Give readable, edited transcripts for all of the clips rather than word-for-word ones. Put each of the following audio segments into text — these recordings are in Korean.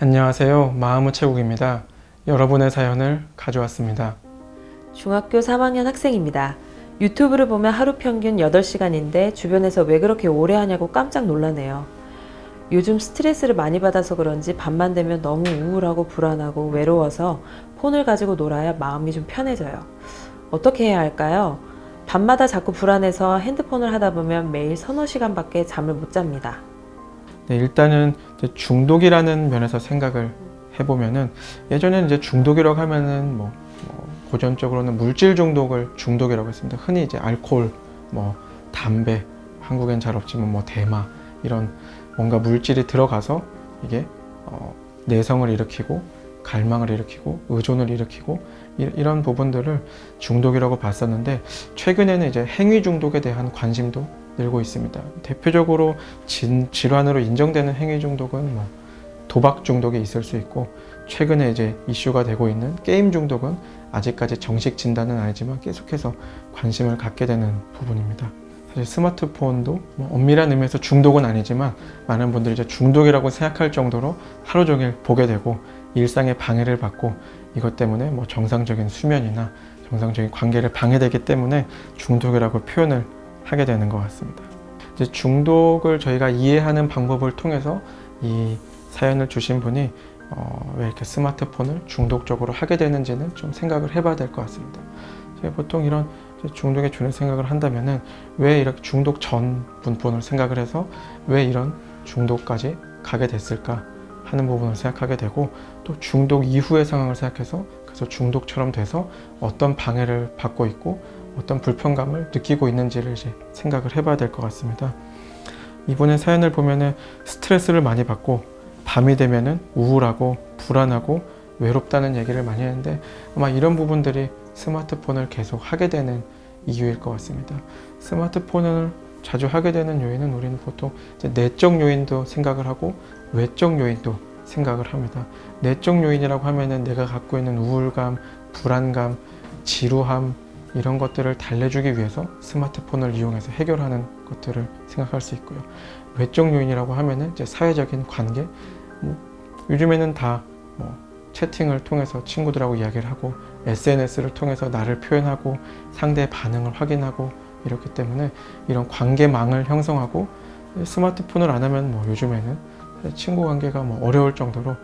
안녕하세요. 마음의 채국입니다. 여러분의 사연을 가져왔습니다. 중학교 3학년 학생입니다. 유튜브를 보면 하루 평균 8시간인데 주변에서 왜 그렇게 오래 하냐고 깜짝 놀라네요. 요즘 스트레스를 많이 받아서 그런지 밤만 되면 너무 우울하고 불안하고 외로워서 폰을 가지고 놀아야 마음이 좀 편해져요. 어떻게 해야 할까요? 밤마다 자꾸 불안해서 핸드폰을 하다 보면 매일 서너 시간밖에 잠을 못 잡니다. 네, 일단은 이제 중독이라는 면에서 생각을 해보면은 예전에는 이제 중독이라고 하면은 고전적으로는 물질 중독을 중독이라고 했습니다. 흔히 이제 알코올, 담배, 한국엔 잘 없지만 대마 이런 뭔가 물질이 들어가서 이게 내성을 일으키고 갈망을 일으키고 의존을 일으키고 이런 부분들을 중독이라고 봤었는데 최근에는 이제 행위 중독에 대한 관심도 늘고 있습니다. 대표적으로 질환으로 인정되는 행위 중독은 도박 중독이 있을 수 있고 최근에 이제 이슈가 되고 있는 게임 중독은 아직까지 정식 진단은 아니지만 계속해서 관심을 갖게 되는 부분입니다. 사실 스마트폰도 엄밀한 의미에서 중독은 아니지만 많은 분들이 이제 중독이라고 생각할 정도로 하루 종일 보게 되고 일상에 방해를 받고 이것 때문에 정상적인 수면이나 정상적인 관계를 방해되기 때문에 중독이라고 표현을 하게 되는 것 같습니다. 이제 중독을 저희가 이해하는 방법을 통해서 이 사연을 주신 분이 왜 이렇게 스마트폰을 중독적으로 하게 되는지는 좀 생각을 해봐야 될 것 같습니다. 제가 보통 이런 중독에 주는 생각을 한다면은 왜 이렇게 중독 전 분폰을 생각을 해서 왜 이런 중독까지 가게 됐을까 하는 부분을 생각하게 되고 또 중독 이후의 상황을 생각해서 그래서 중독처럼 돼서 어떤 방해를 받고 있고 어떤 불편감을 느끼고 있는지를 이제 생각을 해봐야 될 것 같습니다. 이번에 사연을 보면은 스트레스를 많이 받고 밤이 되면은 우울하고 불안하고 외롭다는 얘기를 많이 했는데 아마 이런 부분들이 스마트폰을 계속 하게 되는 이유일 것 같습니다. 스마트폰을 자주 하게 되는 요인은 우리는 보통 이제 내적 요인도 생각을 하고 외적 요인도 생각을 합니다. 내적 요인이라고 하면은 내가 갖고 있는 우울감, 불안감, 지루함 이런 것들을 달래주기 위해서 스마트폰을 이용해서 해결하는 것들을 생각할 수 있고요. 외적 요인이라고 하면은 이제 사회적인 관계, 요즘에는 다 채팅을 통해서 친구들하고 이야기를 하고 SNS를 통해서 나를 표현하고 상대의 반응을 확인하고 이렇기 때문에 이런 관계망을 형성하고 스마트폰을 안 하면 요즘에는 친구 관계가 어려울 정도로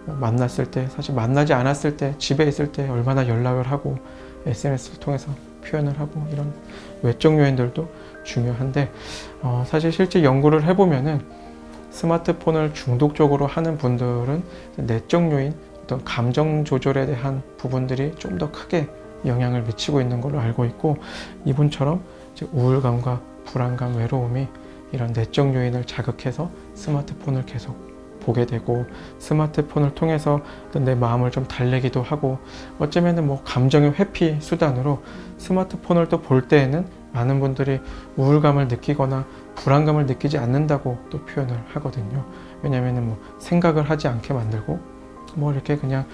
만났을 때 사실 만나지 않았을 때 집에 있을 때 얼마나 연락을 하고 SNS를 통해서 표현을 하고 이런 외적 요인들도 중요한데 사실 실제 연구를 해보면은 스마트폰을 중독적으로 하는 분들은 내적 요인, 어떤 감정 조절에 대한 부분들이 좀 더 크게 영향을 미치고 있는 걸로 알고 있고 이분처럼 이제 우울감과 불안감, 외로움이 이런 내적 요인을 자극해서 스마트폰을 계속 보게 되고 스마트폰을 통해서 내 마음을 좀 달래기도 하고 어쩌면은 감정의 회피 수단으로 스마트폰을 또 볼 때에는 많은 분들이 우울감을 느끼거나 불안감을 느끼지 않는다고 또 표현을 하거든요. 왜냐면은 생각을 하지 않게 만들고 이렇게 그냥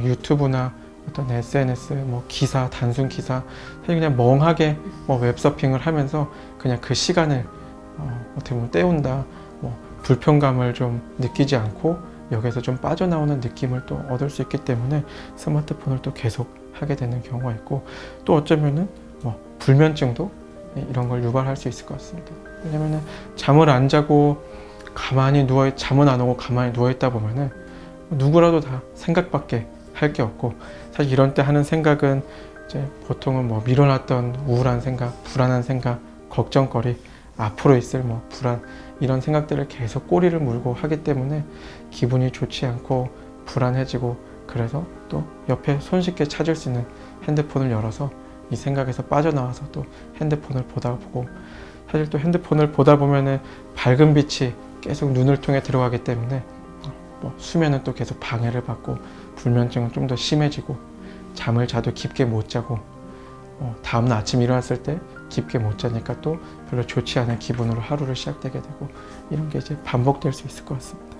유튜브나 어떤 SNS 기사, 단순 기사 사실 그냥 멍하게 웹서핑을 하면서 그냥 그 시간을 어떻게 보면 때운다. 불편감을 좀 느끼지 않고 여기서 좀 빠져나오는 느낌을 또 얻을 수 있기 때문에 스마트폰을 또 계속 하게 되는 경우가 있고 또 어쩌면은 불면증도 이런 걸 유발할 수 있을 것 같습니다. 왜냐면은 잠을 안 자고 가만히 잠은 안 오고 가만히 누워 있다 보면은 누구라도 다 생각밖에 할 게 없고 사실 이런 때 하는 생각은 이제 보통은 밀어놨던 우울한 생각, 불안한 생각, 걱정거리, 앞으로 있을 불안 이런 생각들을 계속 꼬리를 물고 하기 때문에 기분이 좋지 않고 불안해지고 그래서 또 옆에 손쉽게 찾을 수 있는 핸드폰을 열어서 이 생각에서 빠져나와서 또 핸드폰을 보다 보고 사실 또 핸드폰을 보다 보면은 밝은 빛이 계속 눈을 통해 들어가기 때문에 수면은 또 계속 방해를 받고 불면증은 좀 더 심해지고 잠을 자도 깊게 못 자고 다음날 아침 일어났을 때 깊게 못 자니까 또 별로 좋지 않은 기분으로 하루를 시작되게 되고 이런 게 이제 반복될 수 있을 것 같습니다.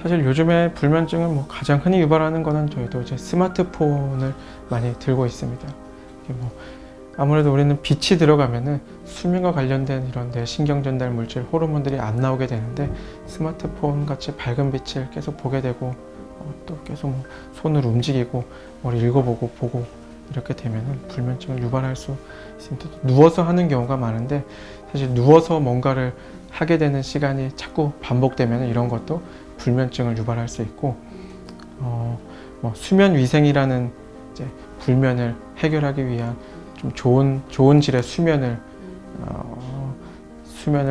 사실 요즘에 불면증은 가장 흔히 유발하는 거는 저희도 이제 스마트폰을 많이 들고 있습니다. 이게 아무래도 우리는 빛이 들어가면은 수면과 관련된 이런 신경 전달 물질, 호르몬들이 안 나오게 되는데 스마트폰 같이 밝은 빛을 계속 보게 되고 또 계속 뭐 손을 움직이고 뭘 읽어보고 보고 이렇게 되면은 불면증을 유발할 수 있습니다. 누워서 하는 경우가 많은데 사실 누워서 뭔가를 하게 되는 시간이 자꾸 반복되면 이런 것도 불면증을 유발할 수 있고 뭐 수면 위생이라는 이제 불면을 해결하기 위한 좀 좋은 질의 수면을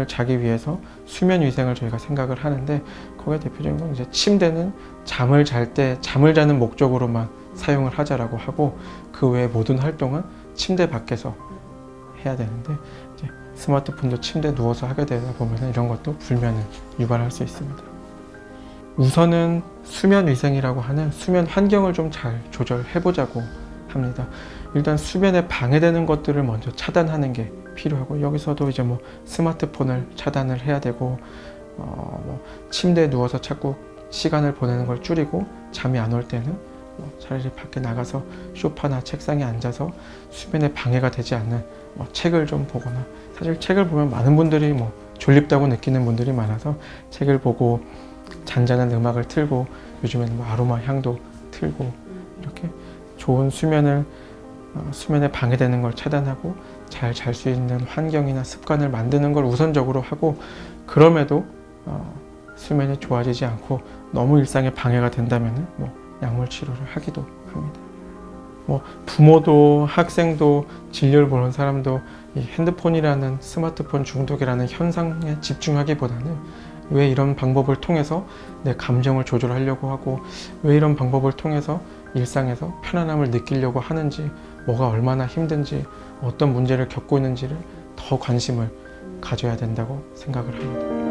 자기 위해서 수면 위생을 저희가 생각을 하는데 거기에 대표적인 건 이제 침대는 잠을 자는 목적으로만 사용을 하자라고 하고 그 외의 모든 활동은 침대 밖에서 해야 되는데 이제 스마트폰도 침대에 누워서 하게 되다 보면 이런 것도 불면을 유발할 수 있습니다. 우선은 수면 위생이라고 하는 수면 환경을 좀 잘 조절해 보자고 합니다. 일단 수면에 방해되는 것들을 먼저 차단하는 게 필요하고 여기서도 이제 뭐 스마트폰을 차단을 해야 되고 뭐 침대에 누워서 자꾸 시간을 보내는 걸 줄이고 잠이 안 올 때는 뭐 차라리 밖에 나가서 소파나 책상에 앉아서 수면에 방해가 되지 않는 뭐 책을 좀 보거나 사실 책을 보면 많은 분들이 뭐 졸립다고 느끼는 분들이 많아서 책을 보고 잔잔한 음악을 틀고 요즘에는 뭐 아로마 향도 틀고 이렇게 좋은 수면에 방해되는 걸 차단하고 잘 잘 수 있는 환경이나 습관을 만드는 걸 우선적으로 하고 그럼에도 수면이 좋아지지 않고 너무 일상에 방해가 된다면 뭐 약물 치료를 하기도 합니다. 뭐 부모도 학생도 진료를 보는 사람도 이 핸드폰이라는 스마트폰 중독이라는 현상에 집중하기보다는 왜 이런 방법을 통해서 내 감정을 조절하려고 하고 왜 이런 방법을 통해서 일상에서 편안함을 느끼려고 하는지 뭐가 얼마나 힘든지 어떤 문제를 겪고 있는지를 더 관심을 가져야 된다고 생각을 합니다.